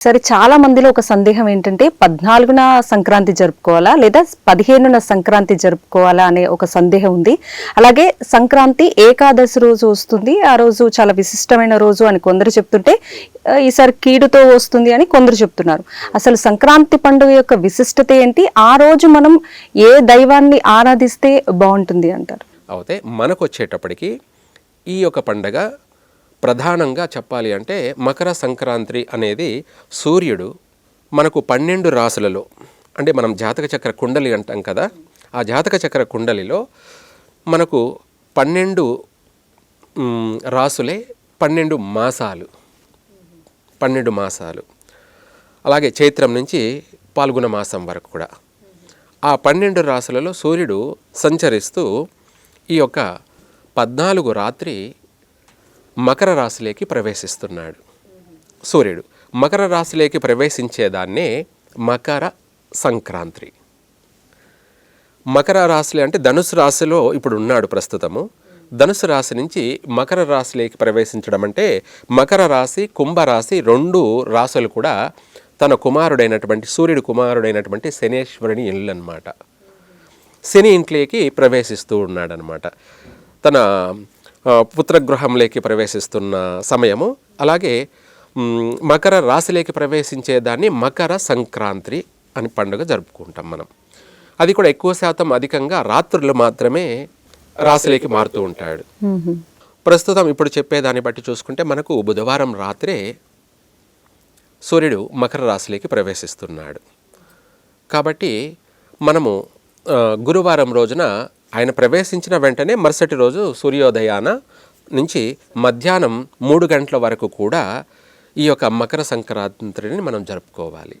సరే, చాలా మందిలో ఒక సందేహం ఏంటంటే 14న సంక్రాంతి జరుపుకోవాలా లేదా 15న సంక్రాంతి జరుపుకోవాలా అనే ఒక సందేహం ఉంది. అలాగే సంక్రాంతి ఏకాదశి రోజు వస్తుంది, ఆ రోజు చాలా విశిష్టమైన రోజు అని కొందరు చెప్తుంటే ఈసారి కీడుతో వస్తుంది అని కొందరు చెప్తున్నారు. అసలు సంక్రాంతి పండుగ యొక్క విశిష్టత ఏంటి? ఆ రోజు మనం ఏ దైవాన్ని ఆరాధిస్తే బాగుంటుంది అంటారు? అయితే మనకు వచ్చేటప్పటికి ఈ యొక్క పండగ ప్రధానంగా చెప్పాలి అంటే మకర సంక్రాంతి అనేది సూర్యుడు మనకు 12 రాసులలో, అంటే మనం జాతక చక్ర కుండలి అంటాం కదా, ఆ జాతక చక్ర కుండలిలో మనకు 12 రాసులే 12 మాసాలు. 12 మాసాలు అలాగే చైత్రం నుంచి పాల్గొన మాసం వరకు కూడా ఆ 12 రాసులలో సూర్యుడు సంచరిస్తూ ఈ యొక్క 14 రాత్రి మకర రాశిలోకి ప్రవేశిస్తున్నాడు. సూర్యుడు మకర రాశిలోకి ప్రవేశించేదాన్నే మకర సంక్రాంతి. మకర రాశి అంటే ధనుసు రాశిలో ఇప్పుడు ఉన్నాడు ప్రస్తుతము. ధనుసు రాశి నుంచి మకర రాశిలోకి ప్రవేశించడం అంటే మకర రాశి కుంభరాశి 2 రాశులు కూడా తన కుమారుడైనటువంటి సూర్యుడు కుమారుడైనటువంటి శనేశ్వరుని ఇల్లు అన్నమాట. శని ఇంట్లోకి ప్రవేశిస్తూ ఉన్నాడనమాట. తన పుత్రగృహంలోకి ప్రవేశిస్తున్న సమయము. అలాగే మకర రాశిలోకి ప్రవేశించేదాన్ని మకర సంక్రాంతి అని పండుగ జరుపుకుంటాం మనం. అది కూడా ఎక్కువ శాతం అధికంగా రాత్రులు మాత్రమే రాశిలోకి మారుతూ ఉంటాడు. ప్రస్తుతం ఇప్పుడు చెప్పేదాన్ని బట్టి చూసుకుంటే మనకు బుధవారం రాత్రే సూర్యుడు మకర రాశిలోకి ప్రవేశిస్తున్నాడు. కాబట్టి మనము గురువారం రోజున ఆయన ప్రవేశించిన వెంటనే మరుసటి రోజు సూర్యోదయాన నుంచి మధ్యాహ్నం 3 గంటల వరకు కూడా ఈ యొక్క మకర సంక్రాంతిని మనం జరుపుకోవాలి.